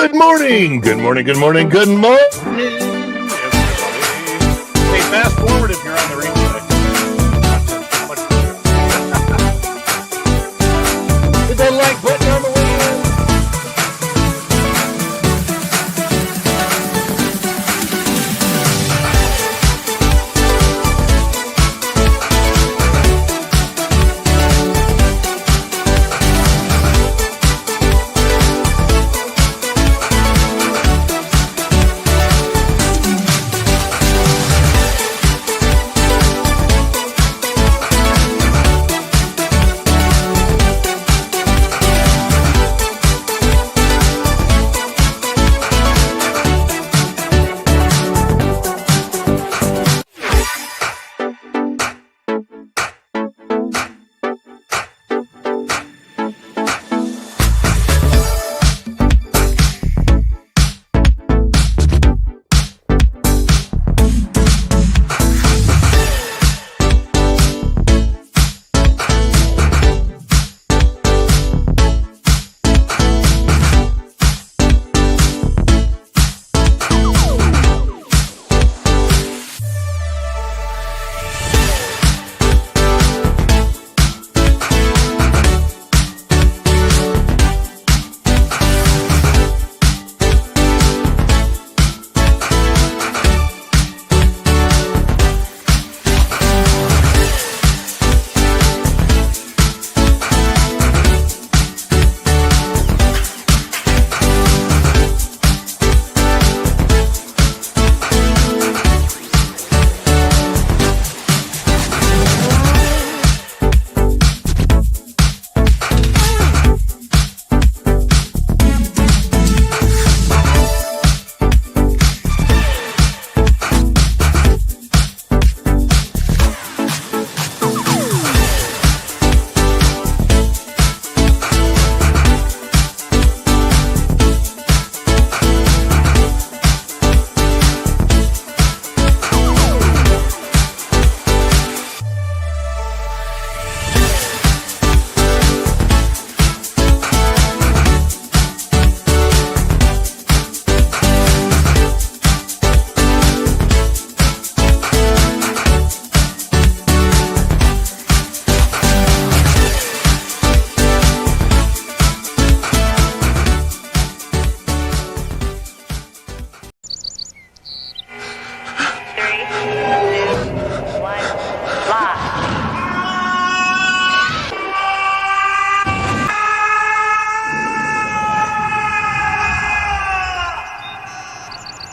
Good morning. Good morning. Good morning. Good morning. Hey, fast forward if you're on the replay. Hit that like button on the way in.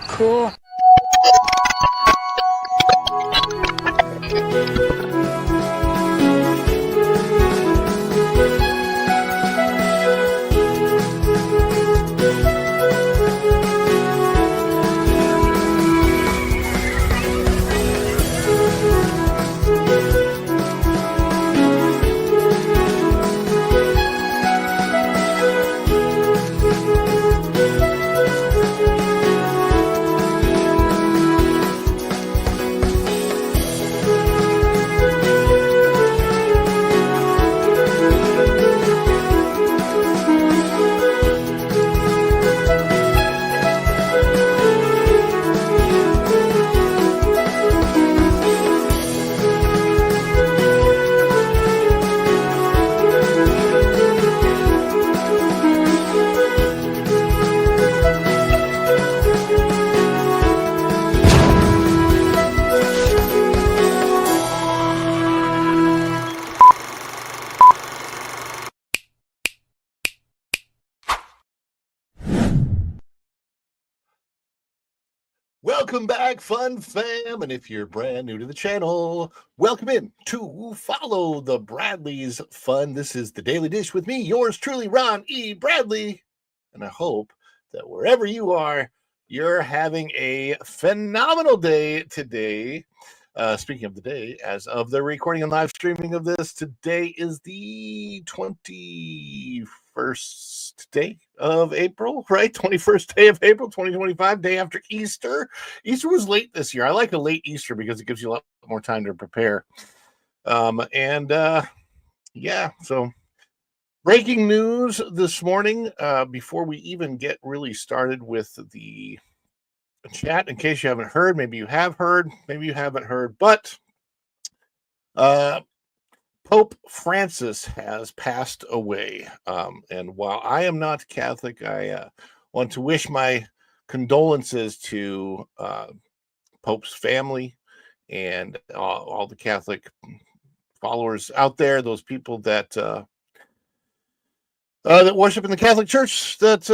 Cool. Welcome back, fun fam. And if you're brand new to the channel, welcome in to Follow the Bradleys Fun. This is the Daily Dish with me, yours truly, Ron E. Bradley. And I hope that wherever you are, you're having a phenomenal day today. Speaking of the day, as of the recording and live streaming of this, today is the 21st day of April, right? 21st day of April, 2025, day after Easter. Easter was late this year. I like a late Easter because it gives you a lot more time to prepare. Yeah, so Breaking news this morning. Before we even get really started with the chat, in case you haven't heard, maybe you have heard, maybe you haven't heard, but uh, Pope Francis has passed away. And while I am not Catholic, I want to wish my condolences to Pope's family and all the Catholic followers out there, those people that worship in the Catholic Church. That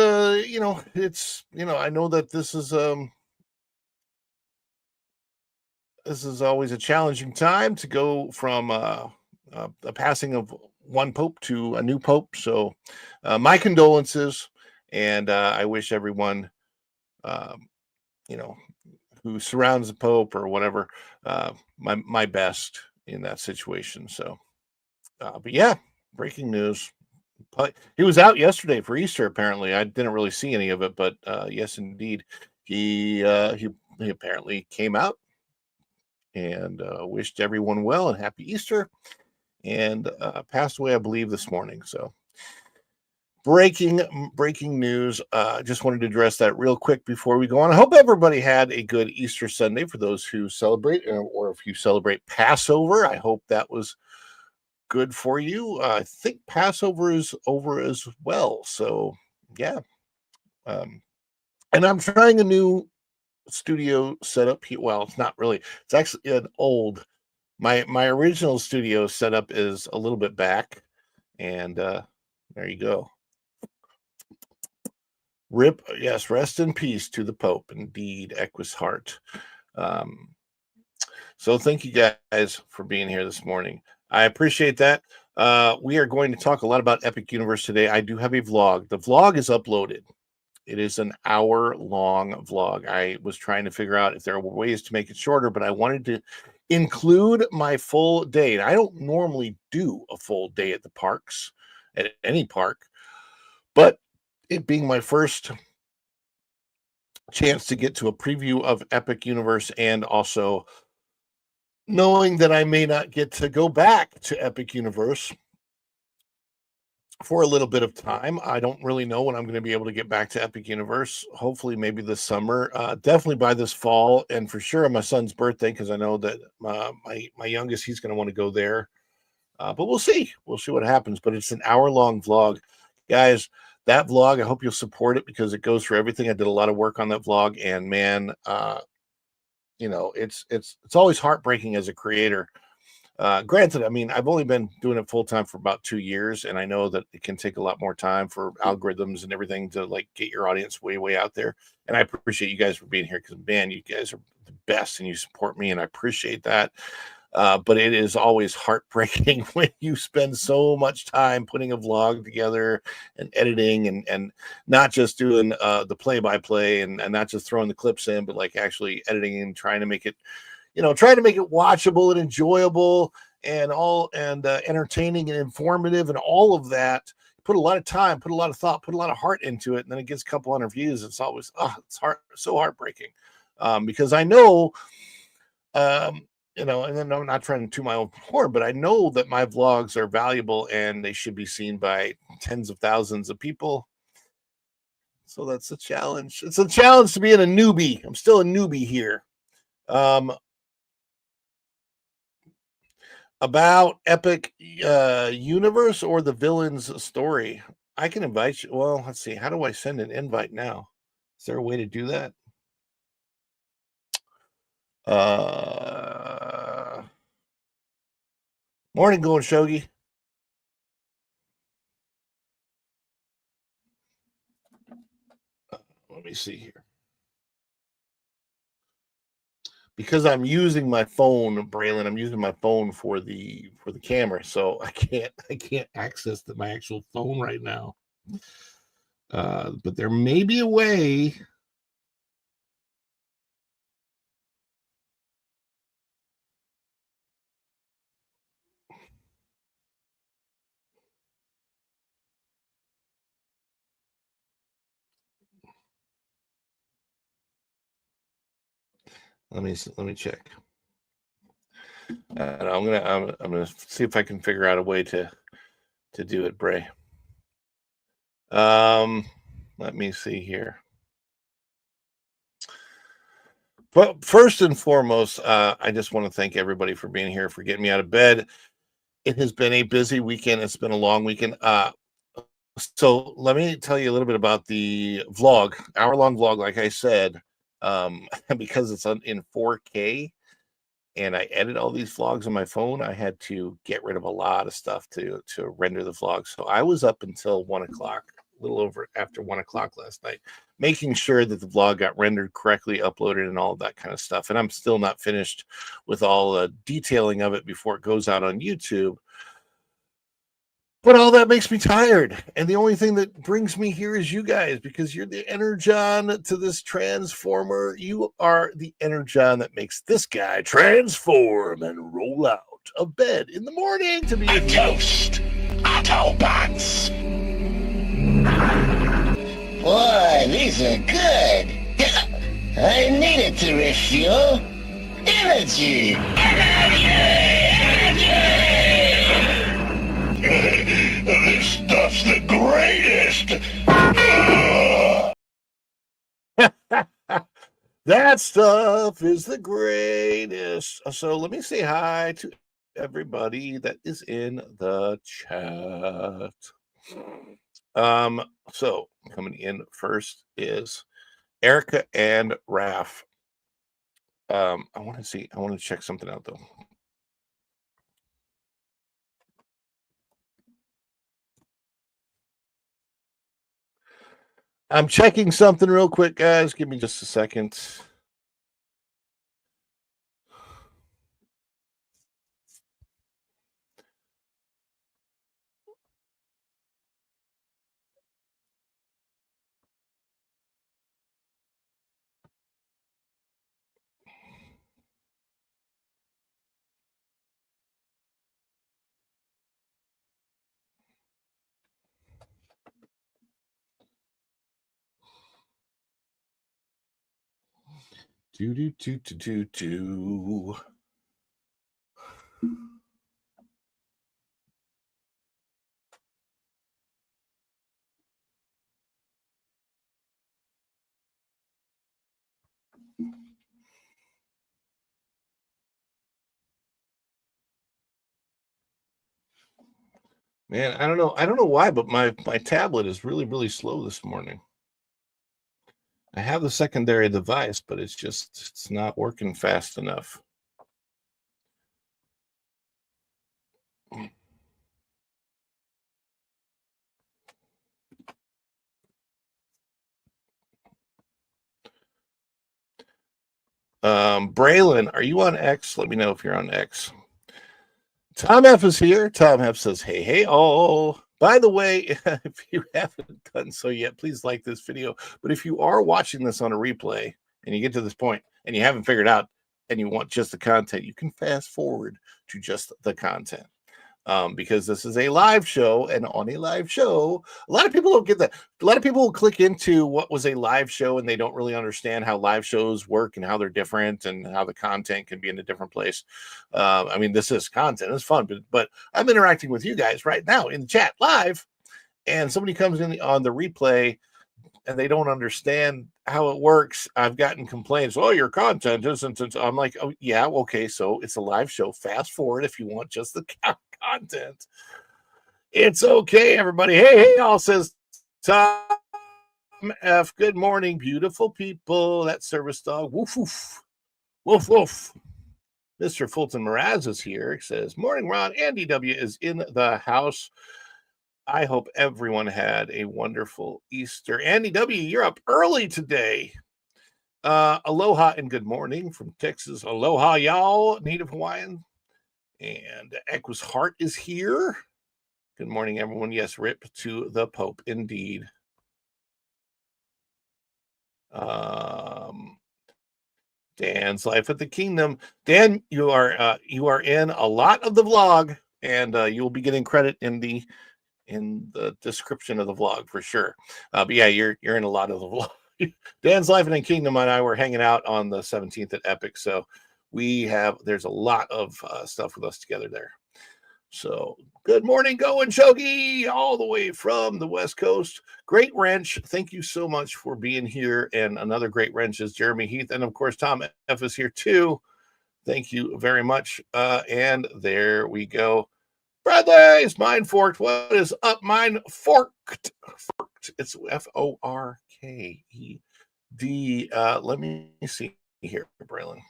it's I know that this is always a challenging time to go from a passing of one pope to a new pope. So, my condolences, and I wish everyone, um, you know, who surrounds the pope or whatever, my best in that situation. So, but yeah, breaking news. He was out yesterday for Easter. Apparently, I didn't really see any of it, but yes, indeed, he apparently came out and wished everyone well and happy Easter, and passed away, I believe, this morning. So breaking news. Just wanted to address that real quick before we go on. I hope everybody had a good Easter Sunday for those who celebrate, or if you celebrate Passover. I hope that was good for you. I think Passover is over as well. So yeah. Um, and I'm trying a new studio setup here. Well, it's not really. It's actually an old. My original studio setup is a little bit back, and there you go. Rip, yes, rest in peace to the Pope. Indeed, Equus Heart. Um, so thank you guys for being here this morning. I appreciate that. We are going to talk a lot about Epic Universe today. I do have a vlog. The vlog is uploaded. It is an hour-long vlog. I was trying to figure out if there were ways to make it shorter, but I wanted to include my full day. And I don't normally do a full day at the parks, at any park, but it being my first chance to get to a preview of Epic Universe, and also knowing that I may not get to go back to Epic Universe for a little bit of time. I don't really know when I'm going to be able to get back to Epic Universe. Hopefully, maybe this summer. Definitely by this fall, and for sure on my son's birthday, because I know that my youngest, he's going to want to go there. But we'll see. We'll see what happens. But it's an hour-long vlog, guys. That vlog, I hope you'll support it because it goes through everything. I did a lot of work on that vlog, and man, it's always heartbreaking as a creator. Granted, I mean, I've only been doing it full time for about 2 years, and I know that it can take a lot more time for algorithms and everything to like get your audience way out there. And I appreciate you guys for being here because man, you guys are the best and you support me, and I appreciate that. But it is always heartbreaking when you spend so much time putting a vlog together and editing, and not just doing the play by play, and not just throwing the clips in, but like actually editing and trying to make it watchable and enjoyable and entertaining and informative and all of that. Put a lot of time, put a lot of thought, put a lot of heart into it, and then it gets a couple hundred views. It's always so heartbreaking, because I know, and then I'm not trying to toot my own horn, but I know that my vlogs are valuable and they should be seen by tens of thousands of people. So that's a challenge. It's a challenge to being a newbie. I'm still a newbie here. About Epic Universe or the villain's story. I can invite you. Well, let's see. How do I send an invite now? Is there a way to do that? Morning, going Shogi. Let me see here. Because I'm using my phone, Braylon, I'm using my phone for the camera, so I can't access my actual phone right now. But there may be a way. Let me check. I'm gonna see if I can figure out a way to do it, Bray. Let me see here. Well, first and foremost, I just want to thank everybody for being here, for getting me out of bed. It has been a busy weekend. It's been a long weekend. So let me tell you a little bit about the vlog, hour-long vlog, like I said, because it's in 4K and I edit all these vlogs on my phone, I had to get rid of a lot of stuff to render the vlog. So I was up until 1 o'clock, a little over after 1 o'clock last night, making sure that the vlog got rendered correctly, uploaded, and all of that kind of stuff. And I'm still not finished with all the detailing of it before it goes out on YouTube. But all that makes me tired. And the only thing that brings me here is you guys, because you're the energon to this transformer. You are the energon that makes this guy transform and roll out of bed in the morning to be a toast. Autobots. Boy, these are good. I needed to refuel. Energy. This stuff's the greatest. That stuff is the greatest. So let me say hi to everybody that is in the chat. So coming in first is Erica and Raph. I want to check something out though. I'm checking something real quick, guys. Give me just a second. Do. Man, I don't know why, but my tablet is really slow this morning. I have the secondary device, but it's not working fast enough. Braylon, are you on X? Let me know if you're on X. Tom F is here. Tom F says, hey, all. By the way, if you haven't done so yet, please like this video. But if you are watching this on a replay and you get to this point and you haven't figured out and you want just the content, you can fast forward to just the content. Because this is a live show, and on a live show, a lot of people don't get that. A lot of people will click into what was a live show and they don't really understand how live shows work and how they're different and how the content can be in a different place. I mean, this is content, it's fun, but I'm interacting with you guys right now in the chat live, and somebody comes in on the replay and they don't understand how it works. I've gotten complaints, oh, your content isn't. I'm like, oh, yeah, okay, so it's a live show. Fast forward if you want just the content. It's okay, everybody. Hey, all, says Tom F. Good morning, beautiful people. That service dog. Woof, woof. Woof, woof. Mr. Fulton Mraz is here. He says, morning, Ron. Andy W. is in the house. I hope everyone had a wonderful Easter. Andy W., you're up early today. Aloha and good morning from Texas. Aloha, y'all, Native Hawaiian. And Equus Heart is here. Good morning, everyone. Yes, rip to the Pope, indeed. Dan's Life at the Kingdom. Dan, you are in a lot of the vlog, and you will be getting credit in the description of the vlog for sure. But yeah, you're in a lot of the vlog. Dan's Life in the Kingdom and I were hanging out on the 17th at Epic, so there's a lot of stuff with us together there. So good morning, going Chogi, all the way from the West Coast. Great Wrench, thank you so much for being here. And another great wrench is Jeremy Heath. And of course, Tom F is here too. Thank you very much. And there we go. Bradley's Mind Forked. What is up? Mind Forked. Forked. It's Forked. Let me see here, Braylon.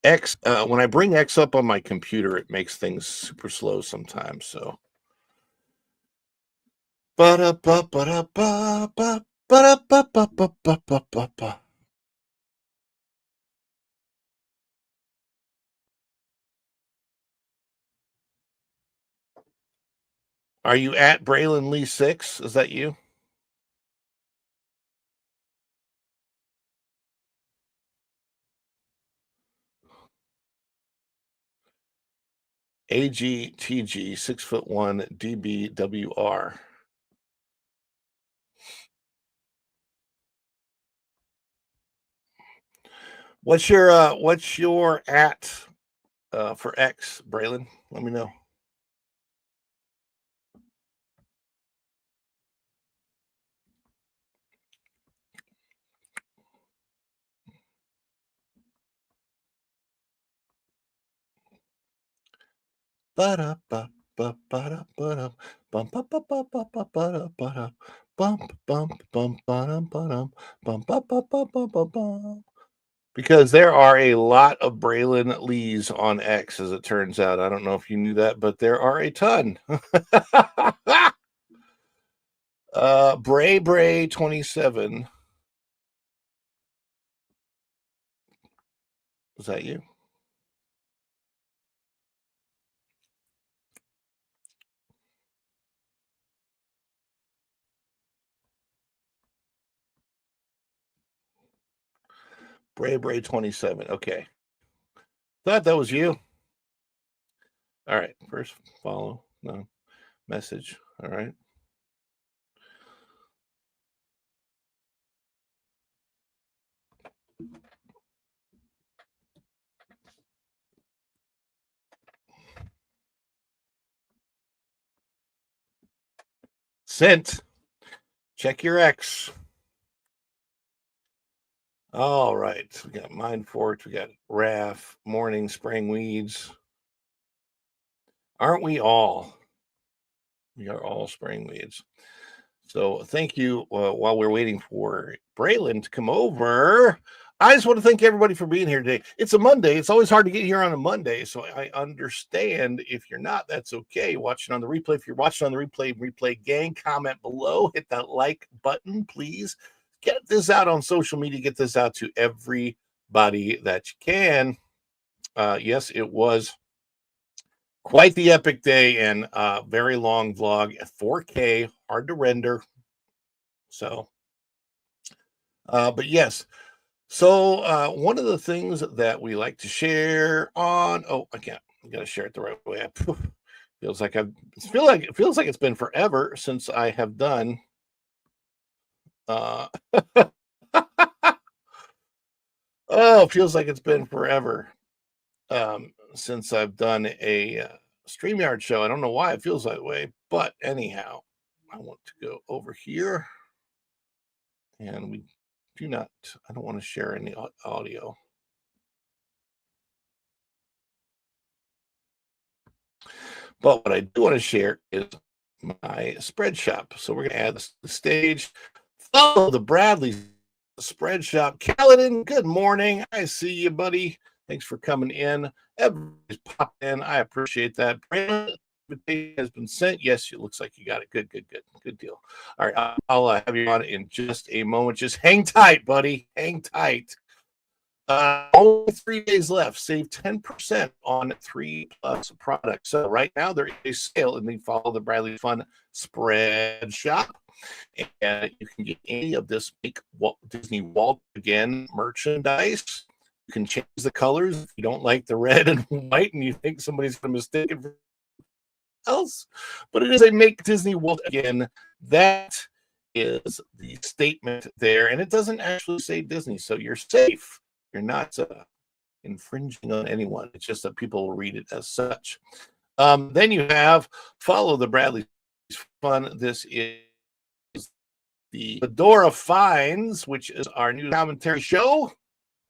X, when I bring X up on my computer, it makes things super slow sometimes. So, are you at Braylon Lee 6? Is that you? AGTG 6'1" DBWR. What's your at for X, Braylon? Let me know. Because there are a lot of Braylon Lees on X, as it turns out. I don't know if you knew that, but there are a ton. Bray 27. Was that you? Bray 27. Okay. Thought that was you. All right. First follow. No. Message. All right. Sent. Check your X. All right. We got Mind Forked. We got RAF, Morning Spring Weeds. Aren't we all? We are all spring weeds. So thank you. While we're waiting for Braylon to come over, I just want to thank everybody for being here today. It's a Monday. It's always hard to get here on a Monday. So I understand if you're not, that's okay. Watching on the replay. If you're watching on the replay gang, comment below, hit that like button, please. Get this out on social media. Get this out to everybody that you can. Yes, it was quite the epic day and very long vlog at 4K, hard to render. So, but yes. So one of the things that we like to share on, I got to share it the right way. It feels like it feels like it's been forever since I have done. Oh, it feels like it's been forever since I've done a StreamYard show. I don't know why it feels that way, but anyhow, I want to go over here, and I don't want to share any audio. But what I do want to share is my spread shop. So we're going to add the stage. Follow the Bradley spread shop. Kaladin, good morning. I see you, buddy. Thanks for coming in. Everybody's popped in. I appreciate that. Brandon, invitation has been sent. Yes, it looks like you got it. Good deal. All right, I'll have you on in just a moment. Just hang tight, buddy. Hang tight. Only 3 days left. Save 10% on 3+ products. So right now there is a sale, and then follow the Bradley Fun spread shop, and you can get any of this Make Disney Walt Again merchandise. You can change the colors if you don't like the red and white, and you think somebody's going to mistake it for else. But it is a Make Disney Walt Again that is the statement there, and it doesn't actually say Disney, so you're safe. You're not infringing on anyone. It's just that people will read it as such. Then you have Follow the Bradley's Fun. This is the Fedora Finds, which is our new commentary show.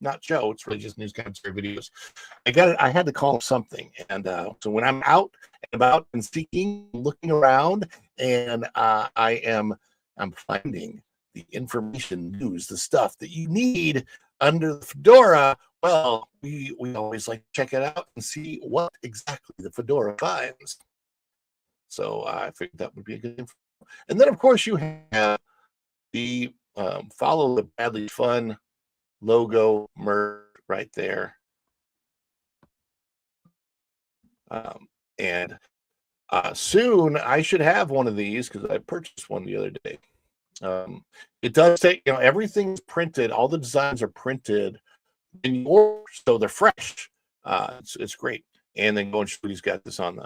Not show, it's really just news commentary videos. I had to call them something. And so when I'm out and about and seeking, looking around, and I'm finding the information, news, the stuff that you need under the Fedora, well, we always like to check it out and see what exactly the Fedora finds. So I figured that would be a good info. And then, of course, you have the Follow the Bradley Fun logo merge right there. And soon I should have one of these because I purchased one the other day. It does say, everything's printed, all the designs are printed in your, so they're fresh. It's great. And then go and show he's got this on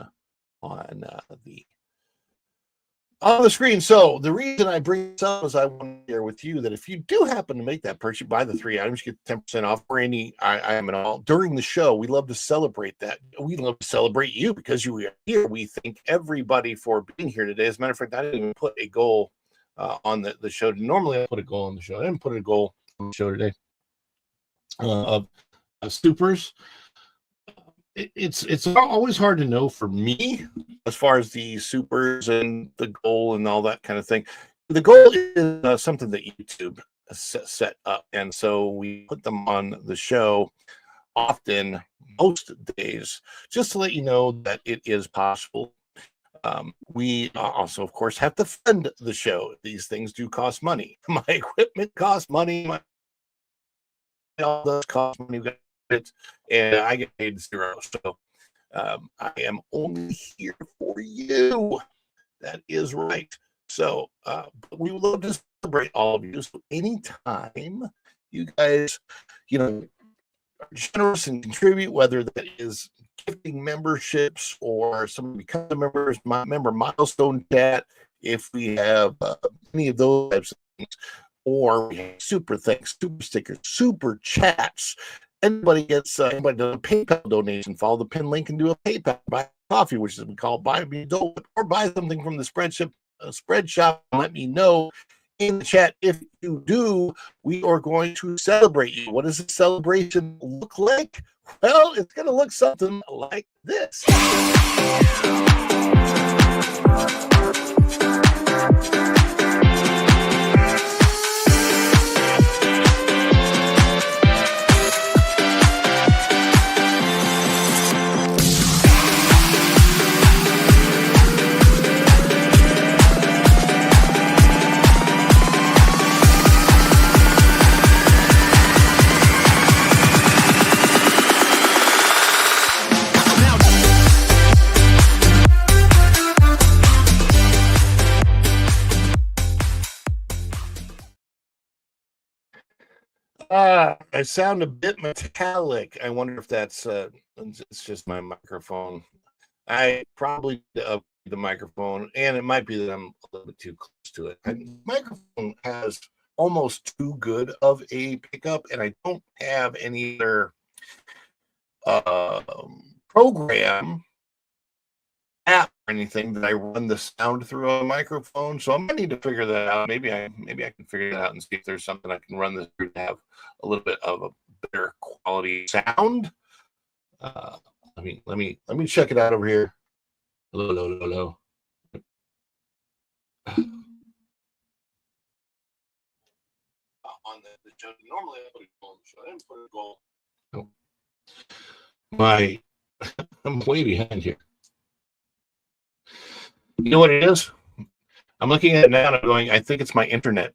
the screen. So the reason I bring this up is I want to share with you that if you do happen to make that purchase, buy the 3 items, get 10% off for any item at all during the show. We love to celebrate that. We love to celebrate you because you are here. We thank everybody for being here today. As a matter of fact, I didn't even put a goal on the show. Normally I put a goal on the show. I didn't put a goal on the show today of supers. It's always hard to know for me as far as the supers and the goal and all that kind of thing. The goal is something that YouTube set up, and so we put them on the show often, most days, just to let you know that it is possible. We also, of course, have to fund the show. These things do cost money. My equipment costs money. All does cost money. And I get paid 0. So I am only here for you. That is right. So we would love to celebrate all of you. So anytime you guys, are generous and contribute, whether that is gifting memberships or somebody becomes a member milestone chat, if we have any of those types of things, or we have super thanks, super stickers, super chats. Anybody does a PayPal donation, follow the pin link and do a PayPal, buy coffee, which is we call buy me dope, or buy something from the spread shop. Let me know in the chat if you do. We are going to celebrate you. What does the celebration look like? Well, it's going to look something like this. I sound a bit metallic. I wonder if that's it's just my microphone. I probably the microphone, and it might be that I'm a little bit too close to it. The microphone has almost too good of a pickup, and I don't have any other program app or anything that I run the sound through a microphone. So I'm gonna need to figure that out. Maybe I can figure that out and see if there's something I can run this through to have a little bit of a better quality sound. Let me check it out over here. Hello. On the show, normally I put a goal on the show. I didn't put a goal. No. I'm way behind here. You know what it is? I'm looking at it now and I'm going, I think it's my internet.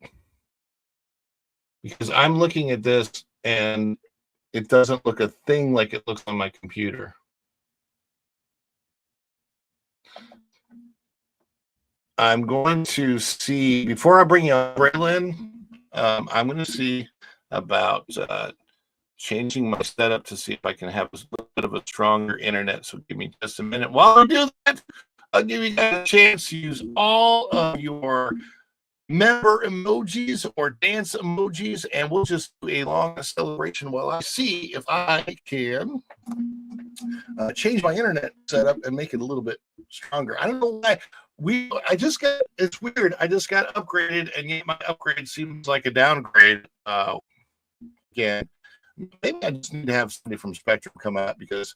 Because I'm looking at this and it doesn't look a thing like it looks on my computer. I'm going to see, before I bring you on, Braylon, I'm going to see about changing my setup to see if I can have a little bit of a stronger internet. So give me just a minute. While I do that, I'll give you guys a chance to use all of your member emojis or dance emojis, and we'll just do a long celebration while I see if I can change my internet setup and make it a little bit stronger. I don't know why it's weird. I just got upgraded, and yet my upgrade seems like a downgrade. Again, maybe I just need to have somebody from Spectrum come out because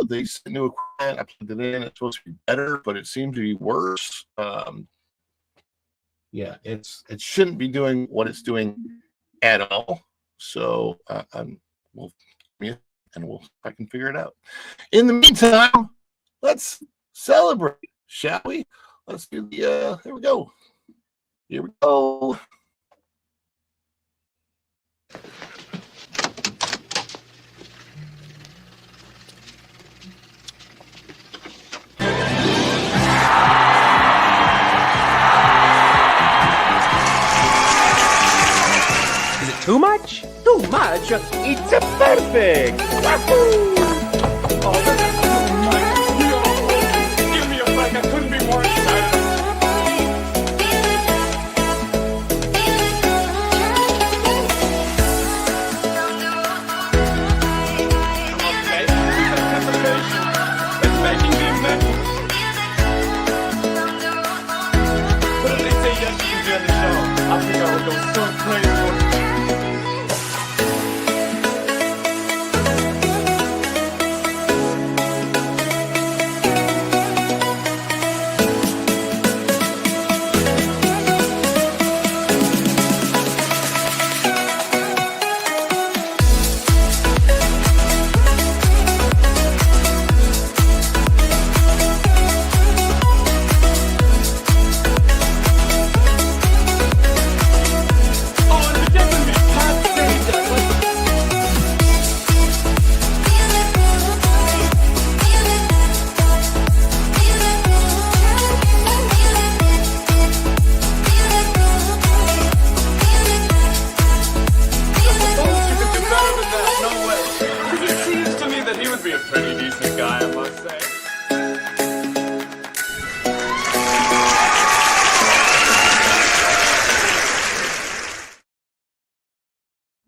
they sent new equipment. I plugged it in. It's supposed to be better, but it seemed to be worse. Yeah, it shouldn't be doing what it's doing at all. So I can figure it out. In the meantime, let's celebrate, shall we? Let's do the here we go. Here we go. Too much? Too much? It's a perfect! Wahoo! Oh, that's too much! Give me a break, I couldn't be more excited! Okay, anticipation. It's making me mental. But if they say yes, you can be on the show. I think I would go so crazy.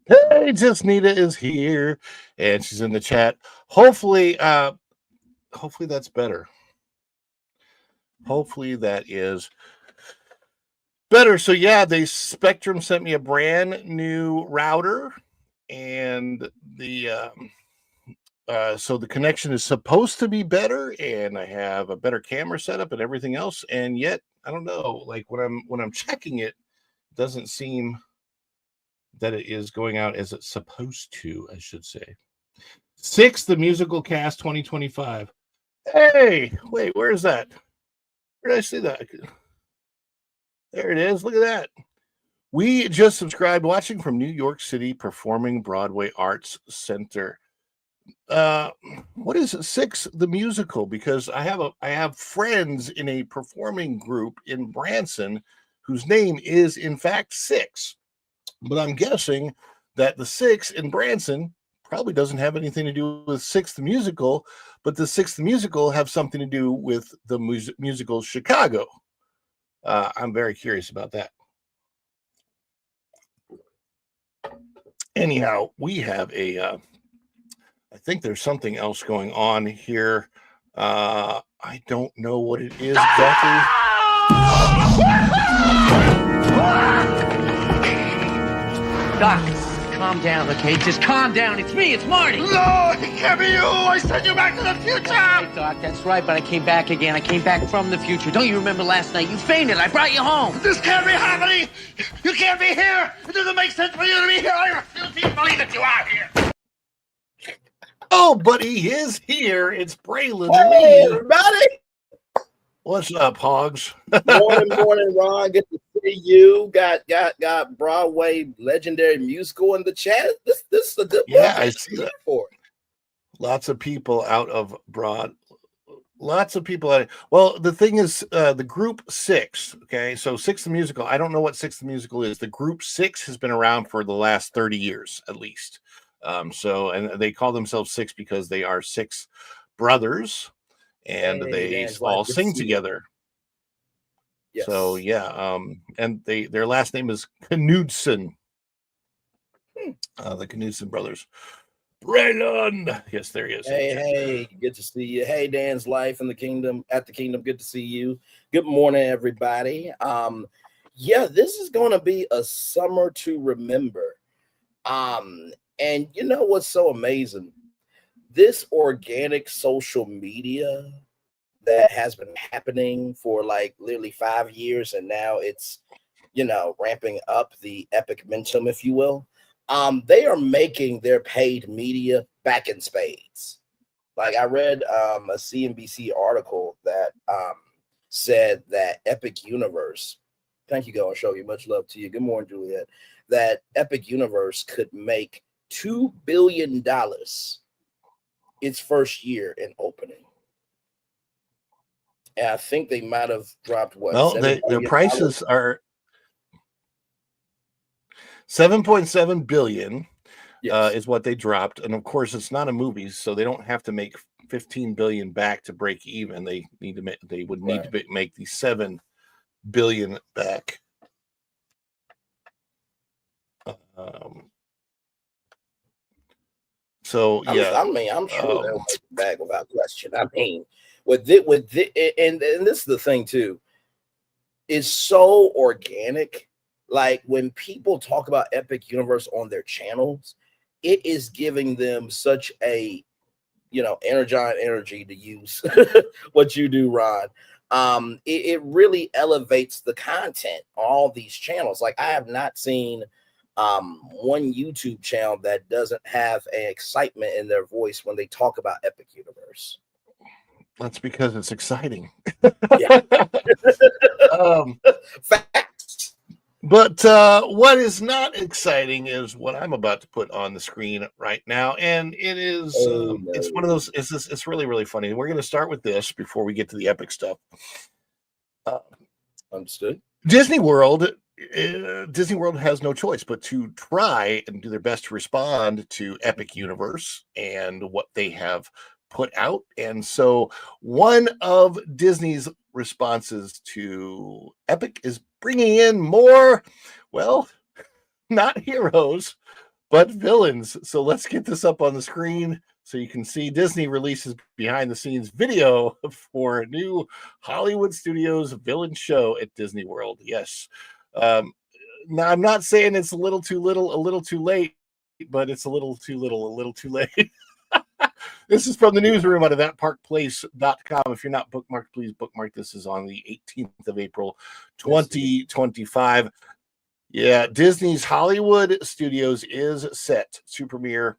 Hey, Just Nita is here, and she's in the chat. Hopefully that's better. Hopefully that is better. So yeah, Spectrum sent me a brand new router, and so the connection is supposed to be better, and I have a better camera setup and everything else. And yet, I don't know. Like when I'm checking it, it doesn't seem that it is going out as it's supposed to, I should say. 6, the musical cast 2025. Hey, wait, where is that? Where did I see that? There it is. Look at that. We just subscribed, watching from New York City Performing Broadway Arts Center. What is 6, the musical? Because I have friends in a performing group in Branson whose name is in fact 6. But I'm guessing that the 6 in Branson probably doesn't have anything to do with 6 the musical, but the 6 the musical have something to do with the musical Chicago. I'm very curious about that. Anyhow, we have I think there's something else going on here. I don't know what it is exactly. Doc, calm down, okay? Just calm down. It's me, it's Marty. No, it can't be you! I sent you back to the future! Hey, Doc, that's right, but I came back again. I came back from the future. Don't you remember last night? You fainted. I brought you home. This can't be happening! You can't be here! It doesn't make sense for you to be here! I refuse to believe that you are here! Oh, but he is here. It's Braylon Hey, Lee. everybody! What's up, Hogs? Morning, Ron. Good to see you. Got Broadway legendary musical in the chat. This is a good Yeah, one. I see that. For it. Lots of people out of Broad. Lots of people out. Well, the thing is, the group 6. Okay, so 6 the musical. I don't know what 6 the musical is. The group 6 has been around for the last 30 years at least. And they call themselves 6 because they are 6 brothers, and Hey, they that's all like sing this year. together. Yes. So yeah, and their last name is Knudsen. The Knudsen brothers. Braylon. Yes, there he is. Hey, good to see you. Hey, Dan's Life in the Kingdom, at the Kingdom. Good to see you. Good morning, everybody. Yeah, this is going to be a summer to remember. And you know what's so amazing? This organic social media that has been happening for like literally 5 years, and now it's, ramping up the epic momentum, if you will. They are making their paid media back in spades. Like I read a CNBC article that said that Epic Universe, thank you, Go and Show You, much love to you. Good morning, Juliet. That Epic Universe could make $2 billion its first year in opening. And I think they might have dropped what? Well, their prices are $7.7 billion. Yes. Is what they dropped, and of course, it's not a movie, so they don't have to make 15 billion back to break even. They need to make. They would need to make the 7 billion back. So yeah, I'm sure they'll make it back without question. I mean, and this is the thing too. It's so organic. Like when people talk about Epic Universe on their channels, it is giving them such a, energy to use what you do, Ron. It really elevates the content on all these channels. Like I have not seen one YouTube channel that doesn't have an excitement in their voice when they talk about Epic Universe. That's because it's exciting. Yeah. Facts. But what is not exciting is what I'm about to put on the screen right now, and it is it's one of those. It's really, really funny. We're going to start with this before we get to the epic stuff. Understood. Disney World has no choice but to try and do their best to respond to Epic Universe and what they have put out. And so one of Disney's responses to Epic is bringing in more, well, not heroes, but villains. So let's get this up on the screen so you can see Disney releases behind the scenes video for a new Hollywood Studios villain show at Disney World. Yes. Now I'm not saying it's a little too little, a little too late, but it's a little too little, a little too late. This is from the newsroom out of thatparkplace.com. If you're not bookmarked, please bookmark. This is on the 18th of April, 2025. Yeah, Disney's Hollywood Studios is set to premiere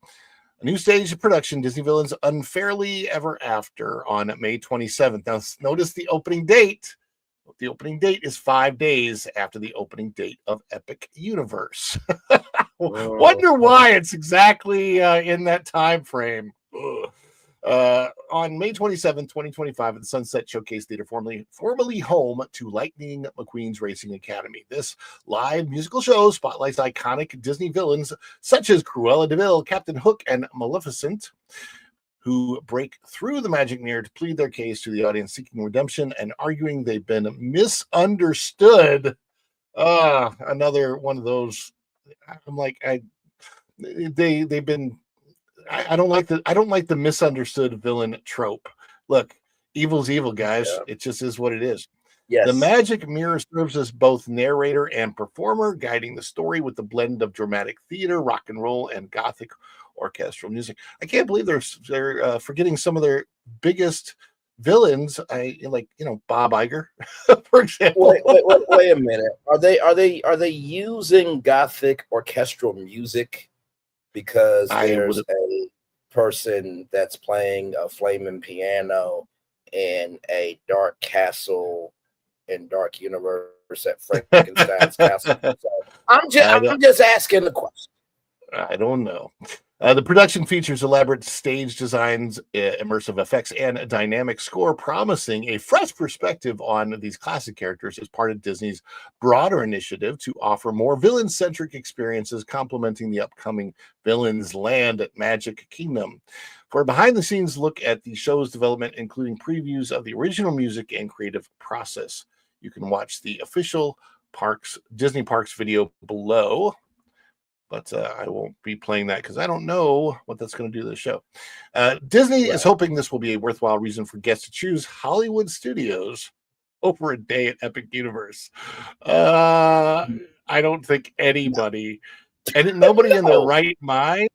a new stage of production, Disney Villains Unfairly Ever After, on May 27th. Now, notice the opening date. The opening date is 5 days after the opening date of Epic Universe. Wonder why it's exactly in that time frame. On May 27, 2025, at the Sunset Showcase Theater, formerly home to Lightning McQueen's Racing Academy. This live musical show spotlights iconic Disney villains such as Cruella de Vil, Captain Hook, and Maleficent, who break through the magic mirror to plead their case to the audience, seeking redemption and arguing they've been misunderstood. Another one of those. I'm like, they've been. I don't like the misunderstood villain trope. Look, evil's evil, guys. Yeah. It just is what it is. Yes. The magic mirror serves as both narrator and performer, guiding the story with a blend of dramatic theater, rock and roll, and gothic orchestral music. I can't believe they're forgetting some of their biggest villains. Bob Iger, for example. Wait a minute. Are they using gothic orchestral music? Because there's a person that's playing a flaming piano in a dark castle in Dark Universe at Frankenstein's castle. So I'm just asking the question. I don't know. The production features elaborate stage designs, immersive effects, and a dynamic score, promising a fresh perspective on these classic characters as part of Disney's broader initiative to offer more villain-centric experiences, complementing the upcoming Villains Land at Magic Kingdom. For a behind-the-scenes look at the show's development, including previews of the original music and creative process, you can watch the official Disney Parks video below. But I won't be playing that because I don't know what that's going to do to the show. Disney is hoping this will be a worthwhile reason for guests to choose Hollywood Studios over a day at Epic Universe. I don't think anybody, and nobody in their right mind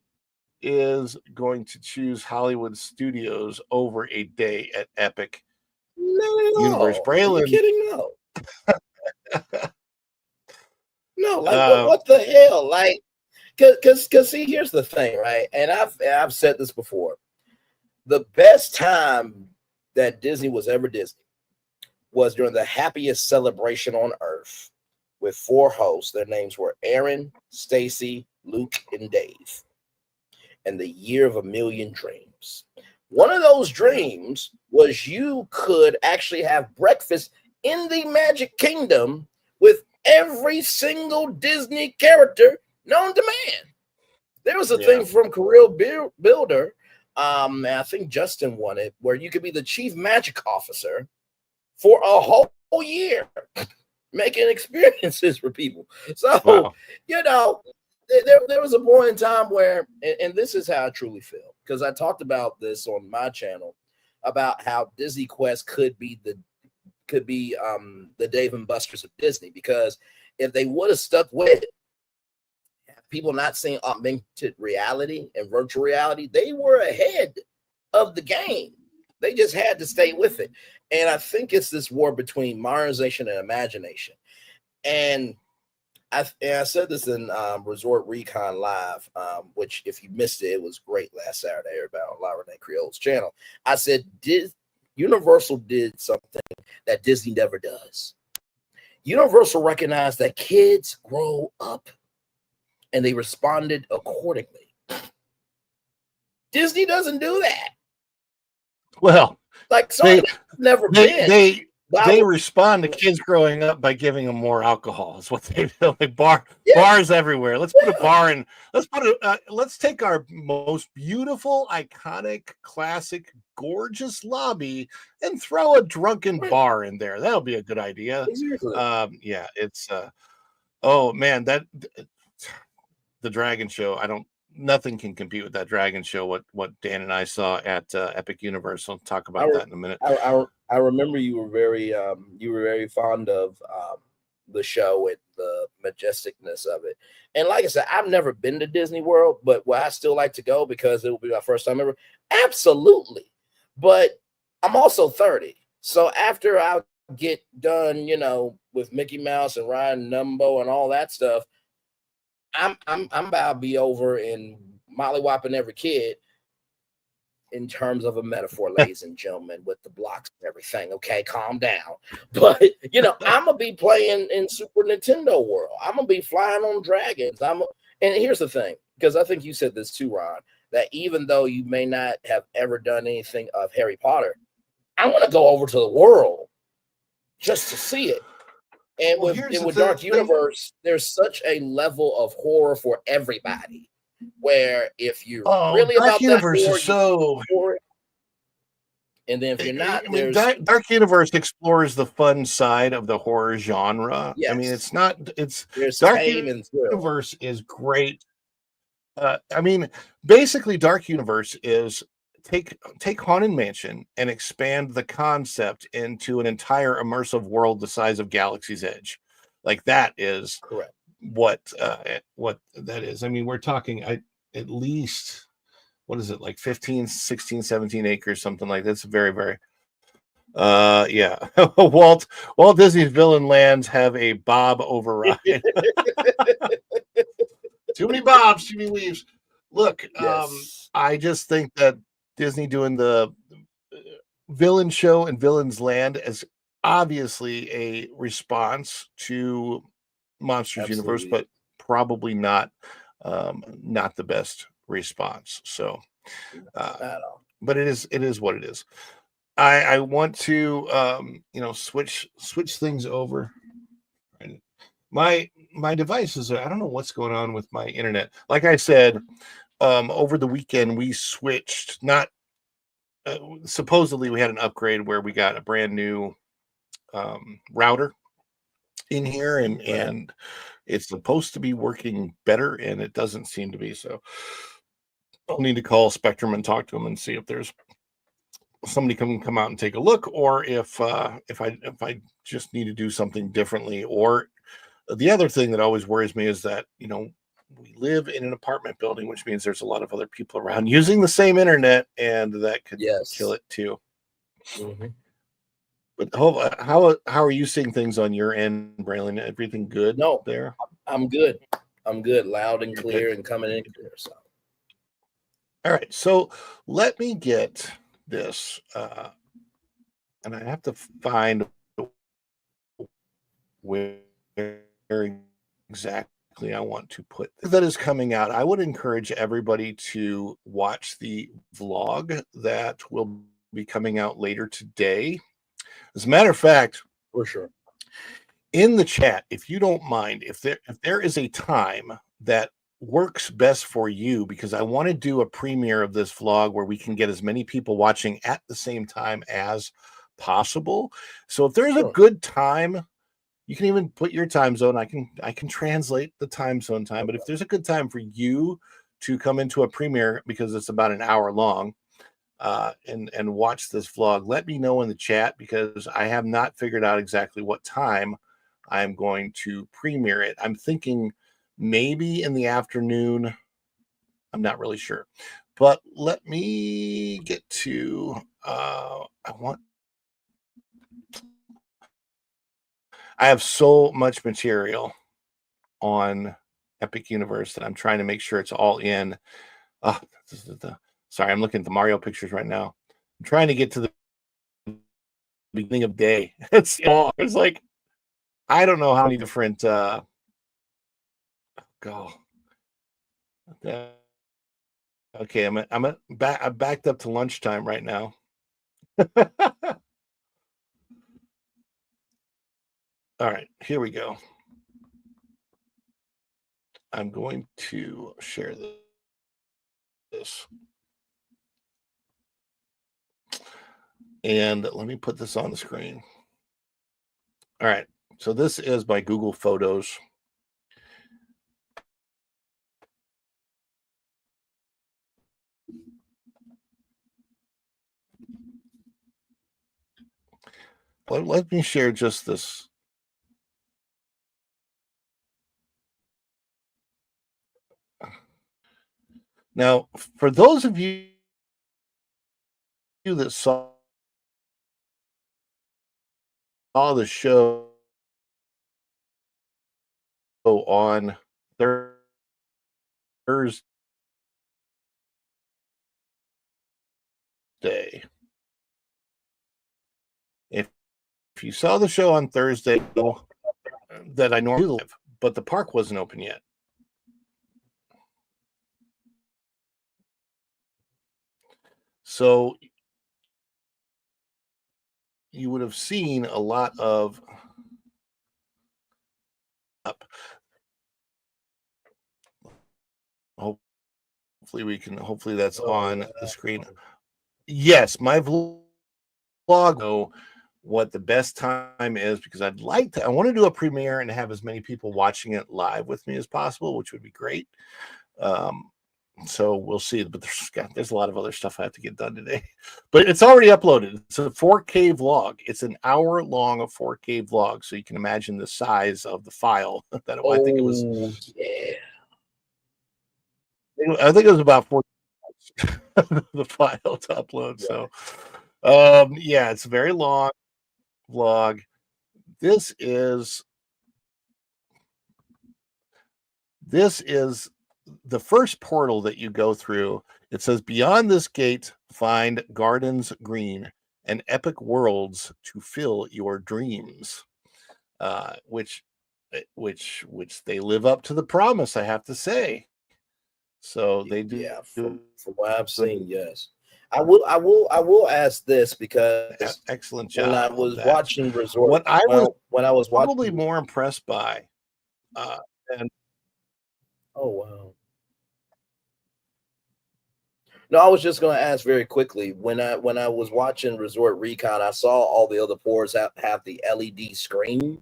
is going to choose Hollywood Studios over a day at Epic Universe. Braylon, are you kidding? No, like what the hell? Like, because see, here's the thing, right? And I've said this before. The best time that Disney was ever Disney was during the happiest celebration on earth with 4 hosts. Their names were Aaron, Stacy, Luke, and Dave. And the year of a million dreams. One of those dreams was you could actually have breakfast in the Magic Kingdom with every single Disney character known to man. There was a thing from Career Builder, I think Justin won it, where you could be the chief magic officer for a whole year, making experiences for people. So, you know, there was a point in time where, and this is how I truly feel, because I talked about this on my channel about how Disney Quest could be the Dave and Buster's of Disney, because if they would have stuck with it, people not seeing augmented reality and virtual reality, they were ahead of the game. They just had to stay with it. And I think it's this war between modernization and imagination. And I said this in Resort Recon Live, which if you missed it, it was great last Saturday, everybody on La Renee Creole's channel. I said, Universal did something that Disney never does. Universal recognized that kids grow up, and they responded accordingly. Disney doesn't do that. Well, like Sony never been. They respond to kids growing up by giving them more alcohol. Is what they do. Like bars everywhere. Let's put a bar in. Let's take our most beautiful, iconic, classic, gorgeous lobby and throw a drunken bar in there. That'll be a good idea. Exactly. Yeah, it's oh man, the Dragon Show. Nothing can compete with that Dragon Show. What Dan and I saw at Epic Universe. I'll talk about that in a minute. I remember you were very fond of the show and the majesticness of it. And like I said, I've never been to Disney World, but would I still like to go because it will be my first time ever? Absolutely. But I'm also 30. So after I get done, with Mickey Mouse and Ryan Numbo and all that stuff, I'm about to be over and mollywopping every kid, in terms of a metaphor, ladies and gentlemen, with the blocks and everything. Okay, calm down. But I'm gonna be playing in Super Nintendo World. I'm gonna be flying on dragons. And here's the thing, because I think you said this too, Ron, that even though you may not have ever done anything of Harry Potter, I want to go over to the world just to see it. And with Dark Universe, there's such a level of horror for everybody. Where if you're really Dark about Universe that is so, and then if you're not, Dark Universe explores the fun side of the horror genre. Yes. I mean, it's not. There's Dark pain and thrill. Universe is great. Basically, Dark Universe is take Haunted Mansion and expand the concept into an entire immersive world the size of Galaxy's Edge. Like that is correct. What that is. I mean, we're talking at least, what is it, like 15, 16, 17 acres, something like that. It's very, very yeah. Walt Disney's Villain Lands have a Bob override. Too many Bobs, too many leaves. Look, yes. I just think that Disney doing the Villain Show and Villain's Land is obviously a response to Monsters Absolutely. Universe, but probably not the best response. So but it is what it is. I want to switch things over. My devices, I don't know what's going on with my internet. Like I said, over the weekend we switched, not supposedly we had an upgrade where we got a brand new router in here, and Right. and it's supposed to be working better, and it doesn't seem to be. So I'll need to call Spectrum and talk to them and see if there's somebody can come out and take a look, or if I just need to do something differently. Or the other thing that always worries me is that, we live in an apartment building, which means there's a lot of other people around using the same internet, and that could kill Yes. it too. Mhm. But how are you seeing things on your end, Braylon? Everything good No, there? I'm good. I'm good, loud and You're clear, good. and coming in clear. So All right, so let me get this, and I have to find where exactly I want to put that is coming out. I would encourage everybody to watch the vlog that will be coming out later today. As a matter of fact, for sure. in the chat, if you don't mind, if there is a time that works best for you, because I want to do a premiere of this vlog where we can get as many people watching at the same time as possible. So if there's a Sure. good time, you can even put your time zone. I can translate the time zone time, but if there's a good time for you to come into a premiere, because it's about an hour long, and watch this vlog, let me know in the chat, because I have not figured out exactly what time I'm going to premiere it. I'm thinking maybe in the afternoon. I'm not really sure, but let me get to I have so much material on Epic Universe that I'm trying to make sure it's all in. This is sorry, I'm looking at the Mario pictures right now. I'm trying to get to the beginning of day. It's like, I don't know how many different go. Okay, I'm backed up to lunchtime right now. All right, here we go. I'm going to share this. And let me put this on the screen. All right, so this is my Google Photos. Let me share just this. Now, for those of you that saw the show on Thursday, if you saw the show on Thursday, that I normally live, but the park wasn't open yet. So you would have seen a lot of hopefully that's on the screen. Yes, my vlog know what the best time is, because I want to do a premiere and have as many people watching it live with me as possible, which would be great. So we'll see, but there's a lot of other stuff I have to get done today, but it's already uploaded. It's a 4K vlog. It's an hour long, a 4K vlog. So you can imagine the size of the file that I think it was. Yeah. I think it was about 40 the file to upload. So yeah, it's a very long vlog. This is the first portal that you go through. It says, beyond this gate, find gardens green and epic worlds to fill your dreams. Which they live up to the promise, I have to say. So they do. Yeah, from what I've seen, yes. I will ask this, because excellent job. When I was watching Resort, what I was when I was probably watching, more impressed by, and oh wow, No, I was just going to ask very quickly. When I was watching Resort Recon, I saw all the other ports have the LED screen.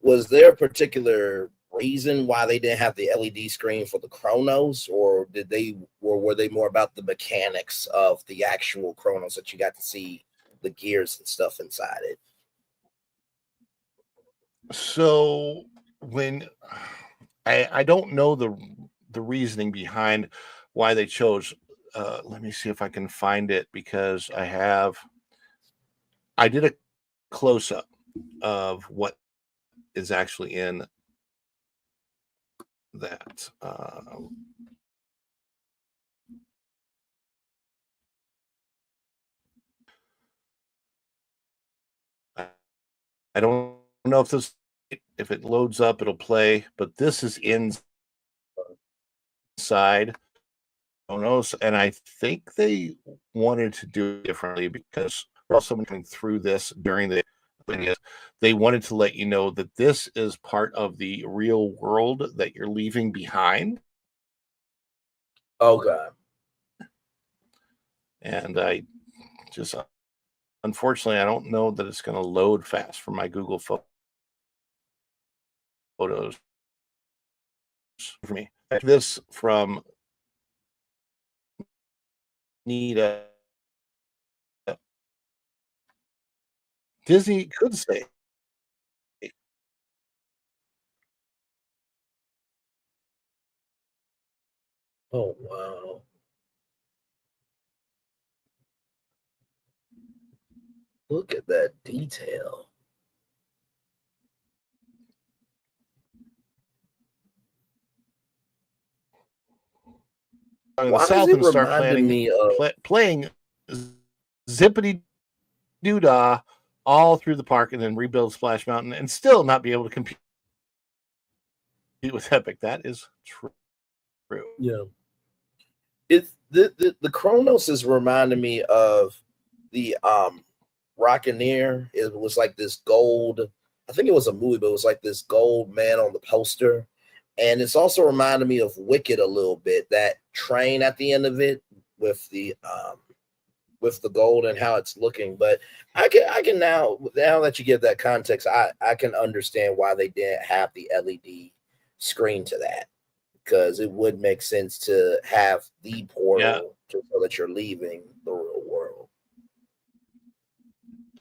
Was there a particular reason why they didn't have the LED screen for the Chronos, or were they more about the mechanics of the actual Chronos that you got to see the gears and stuff inside it? So when I don't know the reasoning behind why they chose. Let me see if I can find it, because I did a close up of what is actually in that. I don't know if it loads up, it'll play, but this is inside. Oh no, and I think they wanted to do it differently because someone coming through this during the thing, they wanted to let you know that this is part of the real world that you're leaving behind. Oh God. And I just, unfortunately, I don't know that it's going to load fast for my Google Photos for me. This from Nita. Disney could say. Oh wow. Look at that detail. The South and start playing Zippity Doodah all through the park, and then rebuild Splash Mountain and still not be able to compete with Epic. That is true. Yeah. It's the Chronos is reminding me of the Rocketeer. It was like this gold, I think it was a movie, but it was like this gold man on the poster. And it's also reminded me of Wicked a little bit, that train at the end of it with the gold and how it's looking. But I can now that you give that context, I can understand why they didn't have the LED screen to that, because it would make sense to have the portal so that you're leaving the real world.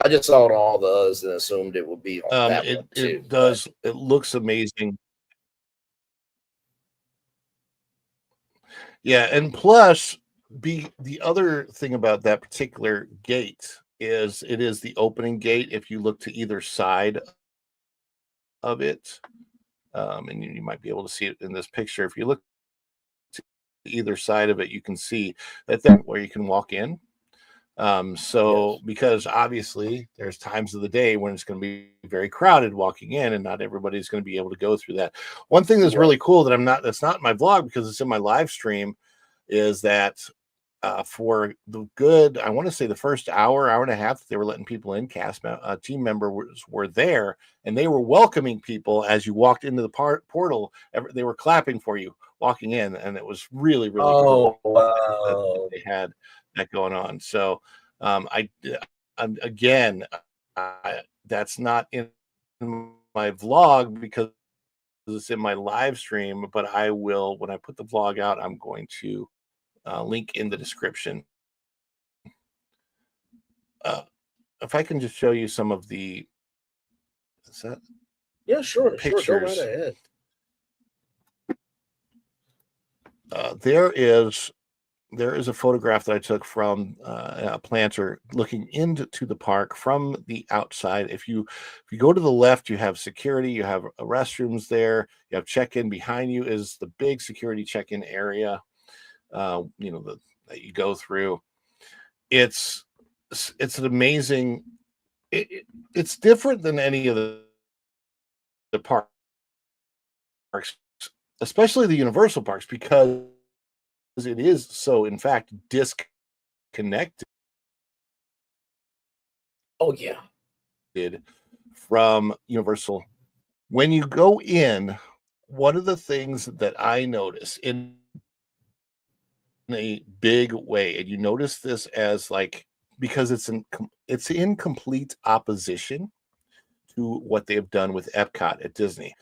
I just saw it on all the others and assumed it would be on that one too. It does. It looks amazing. Yeah, and plus, the other thing about that particular gate is it is the opening gate. If you look to either side of it, and you might be able to see it in this picture. If you look to either side of it, you can see that where you can walk in. Because obviously there's times of the day when it's going to be very crowded walking in, and not everybody's going to be able to go through that. One thing that's really cool that's not in my vlog because it's in my live stream, is that for the good, I want to say the first hour and a half, they were letting people in. Team members were there, and they were welcoming people as you walked into the portal. They were clapping for you walking in, and it was really, really cool. Wow. They had that going on. So that's not in my vlog because it's in my live stream, but I will, when I put the vlog out, I'm going to link in the description. If I can just show you some of the sure, pictures. Sure, go right ahead. There is a photograph that I took from a planter looking into the park from the outside. If you go to the left, you have security, you have restrooms there, you have check-in. Behind you is the big security check-in area, that you go through. It's an amazing, it's different than any of the parks, especially the Universal parks, because it is so, in fact, disconnected. Oh yeah. From Universal. When you go in, one of the things that I notice a big way, and you notice this as like because it's in complete opposition to what they have done with Epcot at Disney.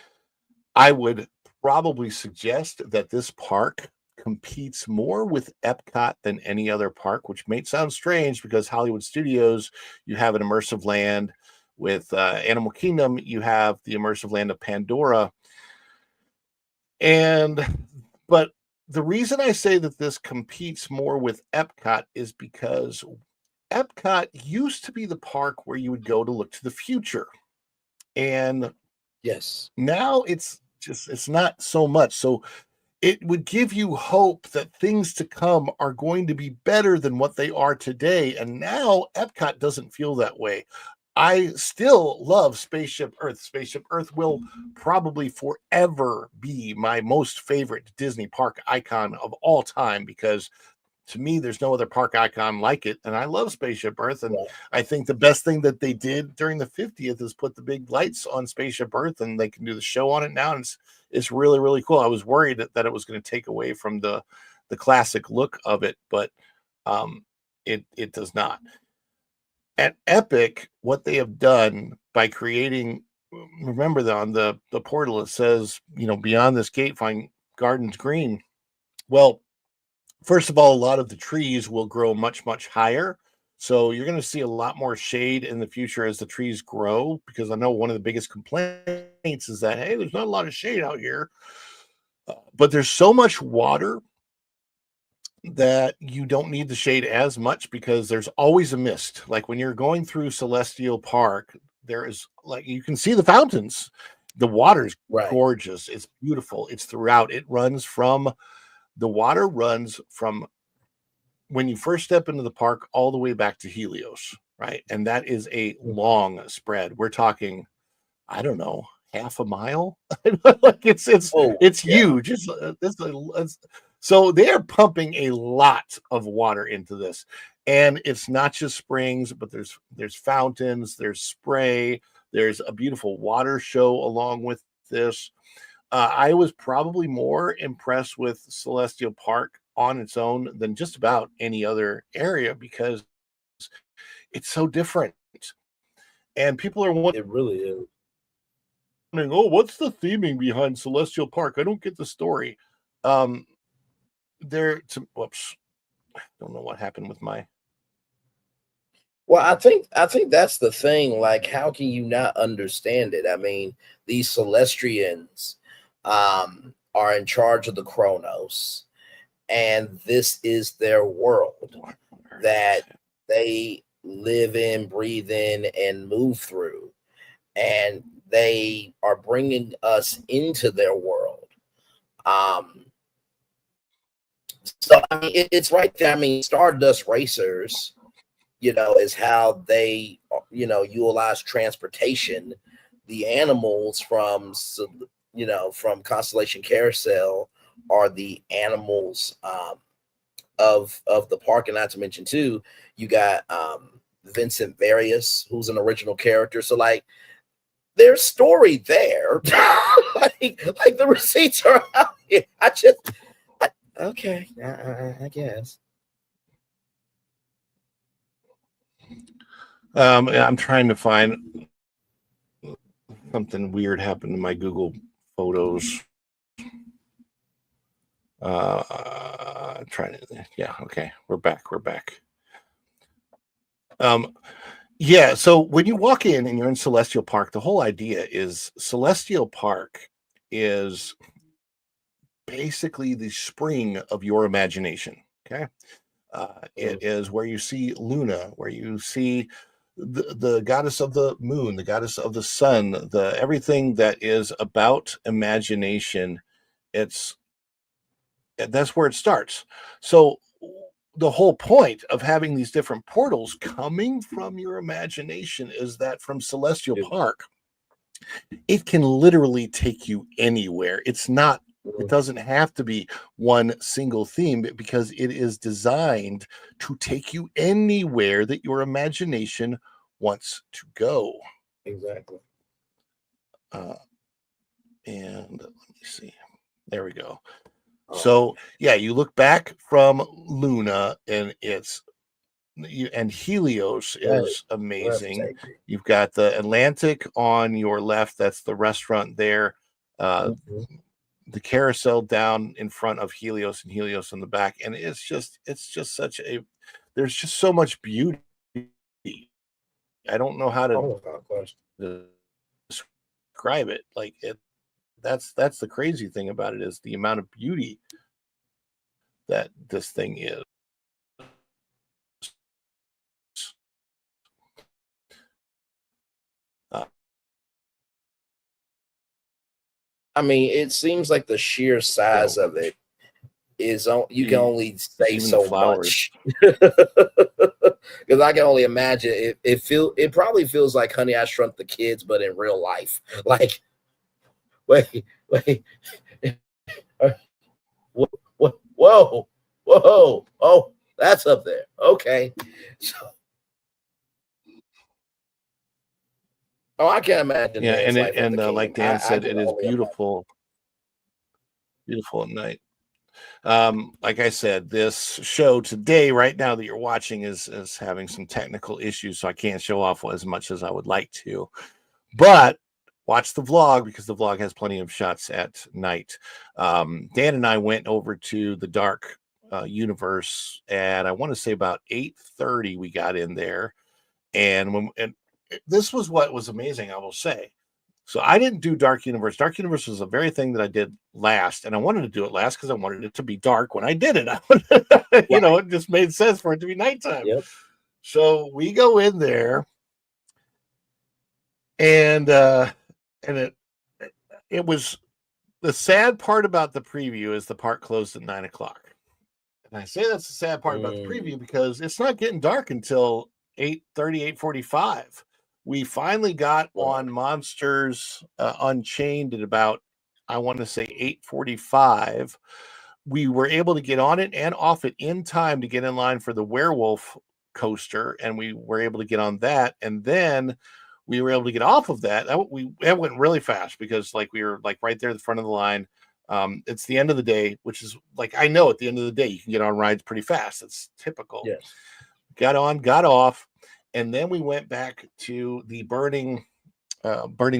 I would probably suggest that this park competes more with Epcot than any other park, which may sound strange because Hollywood Studios, you have an immersive land. With Animal Kingdom, you have the immersive land of Pandora. But the reason I say that this competes more with Epcot is because Epcot used to be the park where you would go to look to the future. And Yes. now it's not so much. So it would give you hope that things to come are going to be better than what they are today. And now Epcot doesn't feel that way. I still love Spaceship Earth. Spaceship Earth will probably forever be my most favorite Disney park icon of all time because to me, there's no other park icon like it. And I love Spaceship Earth. And I think the best thing that they did during the 50th is put the big lights on Spaceship Earth and they can do the show on it now. And it's really, really cool. I was worried that it was going to take away from the classic look of it, but it does not. At Epic, what they have done by creating, remember on the portal, it says, beyond this gate, find Gardens Green. Well, first of all, a lot of the trees will grow much, much higher. So you're going to see a lot more shade in the future as the trees grow, because I know one of the biggest complaints is that, hey, there's not a lot of shade out here. But there's so much water that you don't need the shade as much because there's always a mist. Like when you're going through Celestial Park, there is like you can see the fountains. The water's gorgeous. It's beautiful. It's throughout. The water runs from when you first step into the park all the way back to Helios, right? And that is a long spread. We're talking, I don't know, half a mile. Like it's huge. So they are pumping a lot of water into this, and it's not just springs, but there's fountains, there's spray, there's a beautiful water show along with this. I was probably more impressed with Celestial Park on its own than just about any other area because it's so different. And people are wondering, it really is. Oh, what's the theming behind Celestial Park? I don't get the story. Whoops. I don't know what happened with my. Well, I think that's the thing. Like, how can you not understand it? I mean, these Celestians are in charge of the Chronos, and this is their world that they live in, breathe in, and move through, and they are bringing us into their world. So I mean, it's right there. I mean, Stardust Racers, is how they, utilize transportation. The animals from Constellation Carousel are the animals of the park, and not to mention too, you got Vincent Various, who's an original character. So like, there's story there. like the receipts are out here. Okay, I guess. I'm trying to find something weird happened to my Google Photos. Okay, we're back. So when you walk in and you're in Celestial Park, the whole idea is Celestial Park is basically the spring of your imagination. Okay. It is where you see Luna, where you see the goddess of the moon, the goddess of the sun, everything that is about imagination. That's where it starts. So the whole point of having these different portals coming from your imagination is that from Celestial Park, it can literally take you anywhere. It doesn't have to be one single theme because it is designed to take you anywhere that your imagination wants to go. Exactly. And let me see. There we go. So yeah, you look back from Luna, and Helios is amazing. breathtaking. You've got the Atlantic on your left. That's the restaurant there. Mhm. The carousel down in front of Helios, and Helios in the back. And it's just such there's just so much beauty. I don't know how to Oh, without question. describe it. Like that's the crazy thing about it, is the amount of beauty that this thing is. I mean, it seems like the sheer size of it is you can only say even the so flowers. much. Because I can only imagine it probably feels like Honey, I Shrunk the Kids, but in real life. Like, wait, whoa, oh, that's up there. Okay. So, oh, I can't imagine. Yeah, Dan's life at and the Kingdom. like Dan I said, can it is only imagine. beautiful at night. Like I said, this show today, right now that you're watching, is having some technical issues, so I can't show off as much as I would like to. But watch the vlog, because the vlog has plenty of shots at night. Dan and I went over to the Dark Universe, and I want to say about 8:30 we got in there, and this was what was amazing, I will say. So I didn't do Dark Universe. Dark Universe was the very thing that I did last, and I wanted to do it last because I wanted it to be dark when I did it. You know, it just made sense for it to be nighttime. Yep. So we go in there, and it was the sad part about the preview is the park closed at 9:00. And I say that's the sad part about the preview because it's not getting dark until 8:30, 8:45. We finally got on Monsters Unchained at about, I want to say 8:45. We were able to get on it and off it in time to get in line for the werewolf coaster, and we were able to get on that. And then we were able to get off of that. That went really fast because like we were like right there at the front of the line. It's the end of the day, which is like, I know at the end of the day you can get on rides pretty fast. It's typical. Yes. Got on, got off, and then we went back to the Burning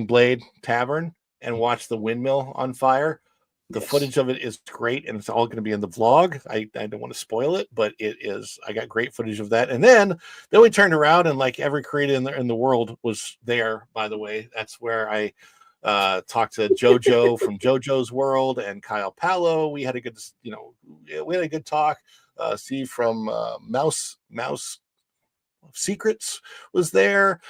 Blade Tavern and watched the windmill on fire. The footage of it is great, and it's all going to be in the vlog. I don't want to spoil it, but it is. I got great footage of that. And then we turned around, and like every creator in the world was there. By the way, that's where I talked to JoJo from JoJo's World and Kyle Palo. We had a good, we had a good talk. Steve from Mouse Secrets was there.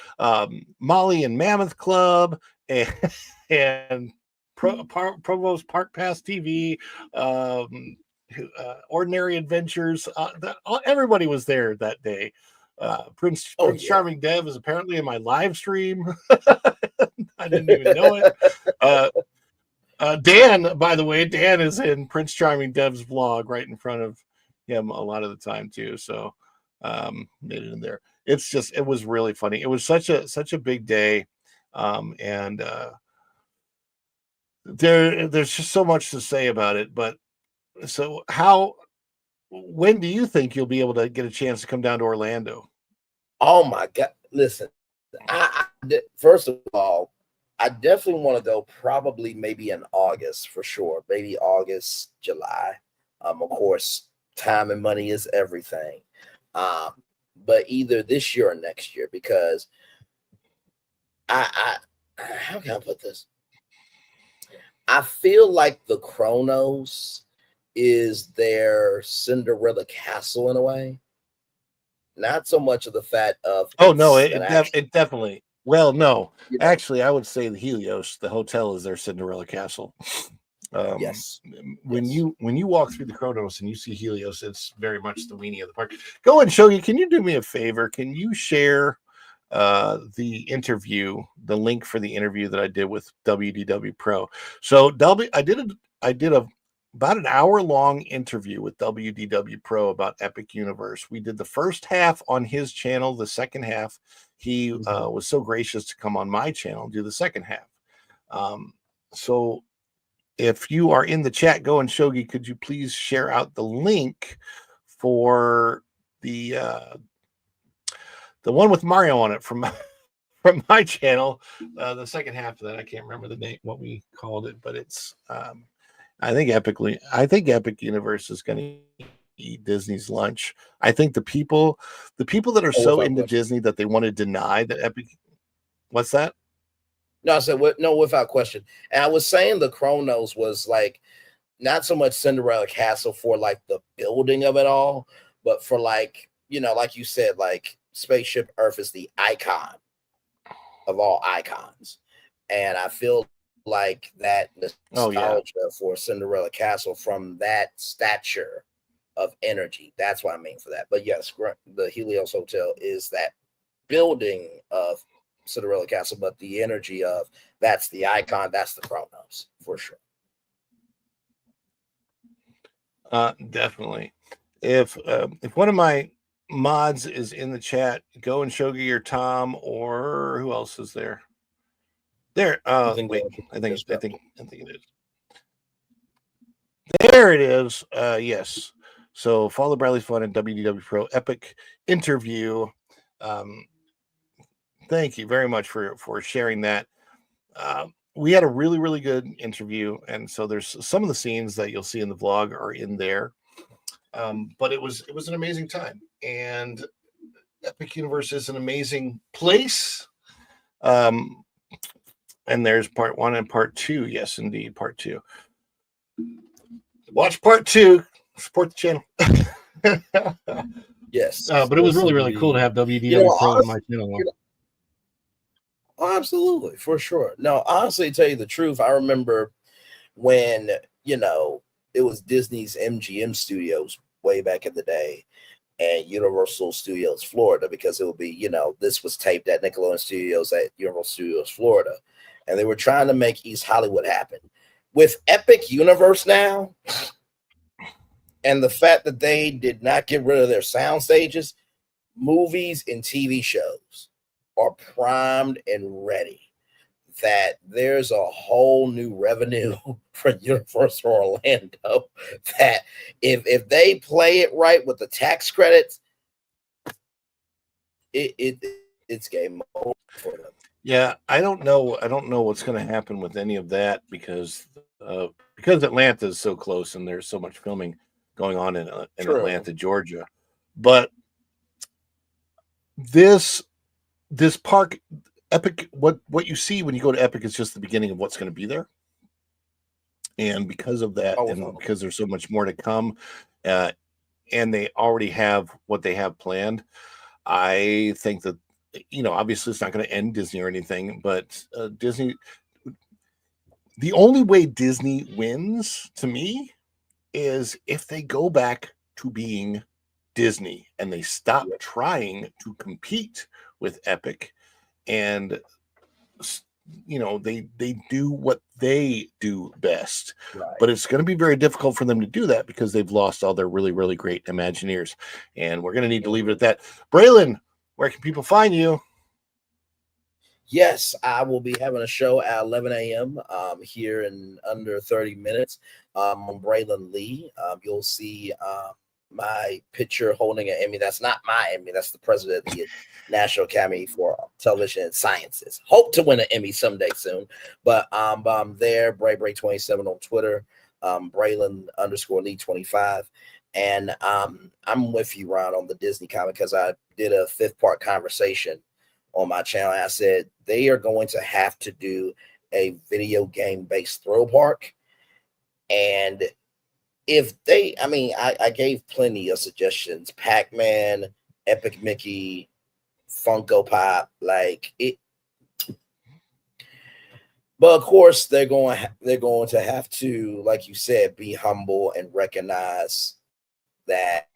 Molly and Mammoth Club and Provost Park Pass TV, Ordinary Adventures. Everybody was there that day. Prince Charming Dev is apparently in my live stream. I didn't even know it. Dan, by the way, Dan is in Prince Charming Dev's vlog right in front of him a lot of the time too. So made it in there. It was really funny. It was such a big day. And there's just so much to say about it. But so when do you think you'll be able to get a chance to come down to Orlando? Oh my God. Listen, first of all, I definitely want to go probably maybe in August for sure. Maybe August, July. Of course, time and money is everything. But either this year or next year, because how can I put this? I feel like the Kronos is their Cinderella castle in a way. Not so much of the fact of it definitely. Well, no, actually, I would say the Helios, the hotel, is their Cinderella castle. Yes. When you walk through the Kronos and you see Helios, it's very much the weenie of the park. Go and Shogi, can you do me a favor? Can you share the interview, the link for the interview that I did with WDW Pro? So I did about an hour-long interview with WDW Pro about Epic Universe. We did the first half on his channel. The second half, he was so gracious to come on my channel and do the second half. So if you are in the chat, Go and Shogi, could you please share out the link for the one with Mario on it from my channel? The second half of that, I can't remember the name, what we called it, but it's I think Epic Universe is going to eat Disney's lunch. I think the people that are so into Disney that they want to deny that Epic. What's that? No, I said no, without question. And I was saying the Chronos was like not so much Cinderella Castle for like the building of it all, but for like, you know, like you said, like Spaceship Earth is the icon of all icons. And I feel like that nostalgia for Cinderella Castle from that stature of energy. That's what I mean for that. But yes, the Helios Hotel is that building of Cinderella Castle, but the energy of that's the icon, that's the Chronos for sure. Definitely. If one of my mods is in the chat, Go and Shogi or Tom or who else is there? There. Wait, I think it is. There it is. Yes. So follow Bradley's Fun and WDW Pro Epic interview. Thank you very much for sharing that. We had a really, really good interview. And so there's some of the scenes that you'll see in the vlog are in there. But it was an amazing time. And Epic Universe is an amazing place. And there's part 1 and part 2. Yes, indeed, part 2. Watch part 2. Support the channel. Yes. But it was really, really cool to have WDW Pro on my channel. Oh, absolutely, for sure. No, honestly, to tell you the truth, I remember when, you know, it was Disney's MGM Studios way back in the day and Universal Studios Florida, because it would be, you know, this was taped at Nickelodeon Studios at Universal Studios Florida, and they were trying to make East Hollywood happen. With Epic Universe now, and the fact that they did not get rid of their sound stages, movies and TV shows are primed and ready, that there's a whole new revenue for Universal Orlando, that if they play it right with the tax credits, it's game over for them. Yeah, I don't know what's going to happen with any of that because Atlanta is so close and there's so much filming going on in Atlanta, Georgia. But this park, Epic, what you see when you go to Epic is just the beginning of what's going to be there. And because of that, because there's so much more to come, and they already have what they have planned, I think that, you know, obviously it's not going to end Disney or anything, but Disney, the only way Disney wins to me is if they go back to being Disney and they stop trying to compete with Epic, and, you know, they do what they do best. Right. But it's going to be very difficult for them to do that because they've lost all their really, really great Imagineers, and we're going to need to leave it at that. Braylon, where can people find you? Yes, I will be having a show at 11 a.m. Here in under 30 minutes. On Braylon Lee. You'll see my picture holding an Emmy. That's not my Emmy. That's the president of the National Academy for Television and Sciences. Hope to win an Emmy someday soon. But I'm there, Bray27 on Twitter, Braylon_Lee25. And I'm with you, Ron, on the Disney comic, because I did a 5th-part conversation on my channel. I said they are going to have to do a video game-based thrill park. And if they, I mean, I gave plenty of suggestions: Pac-Man, Epic Mickey, Funko Pop, like it. But of course, they're going to have to, like you said, be humble and recognize that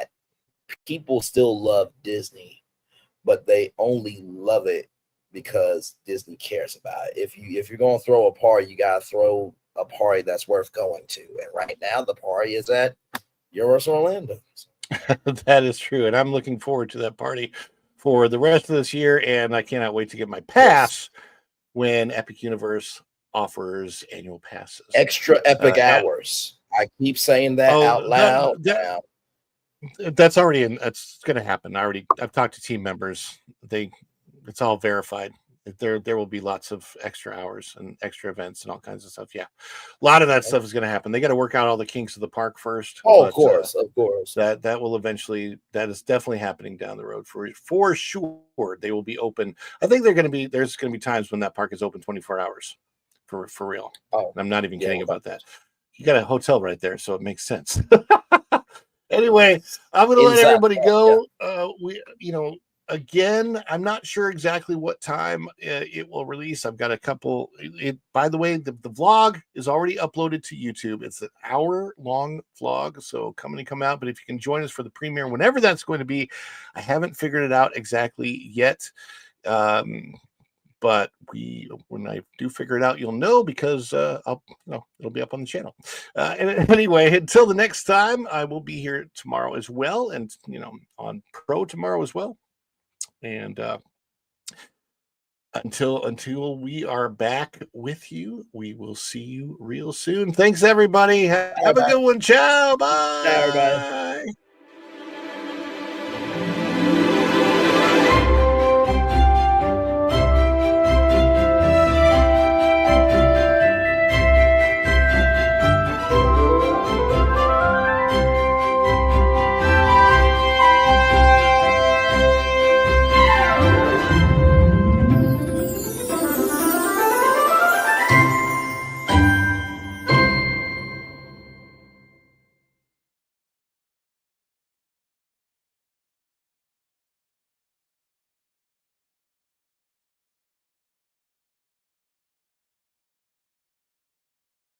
people still love Disney, but they only love it because Disney cares about it. If you're going to throw a party, you got to throw a party that's worth going to. And right now, the party is at Universal Orlando. That is true. And I'm looking forward to that party for the rest of this year. And I cannot wait to get my pass when Epic Universe offers annual passes. Extra epic Yeah. hours. I keep saying that Oh, out loud. that- now. That's already that's going to happen. I've talked to team members. It's all verified. There will be lots of extra hours and extra events and all kinds of stuff. Yeah, a lot of that stuff is going to happen. They got to work out all the kinks of the park first. Oh, but, of course. that will eventually. That is definitely happening down the road for sure. They will be open. I think there's going to be times when that park is open 24 hours for real. Oh, and I'm not even kidding yeah. about that. You got a hotel right there, so it makes sense. Anyway, I'm going to let everybody go. Again, I'm not sure exactly what time it will release. I've got a couple. By the way, the vlog is already uploaded to YouTube. It's an hour-long vlog, so come out. But if you can join us for the premiere, whenever that's going to be, I haven't figured it out exactly yet. But when I do figure it out, you'll know, because it'll be up on the channel. And anyway, until the next time, I will be here tomorrow as well, and on Pro tomorrow as well. And until we are back with you, we will see you real soon. Thanks, everybody. Have a good one. Ciao. Bye. Ciao, everybody.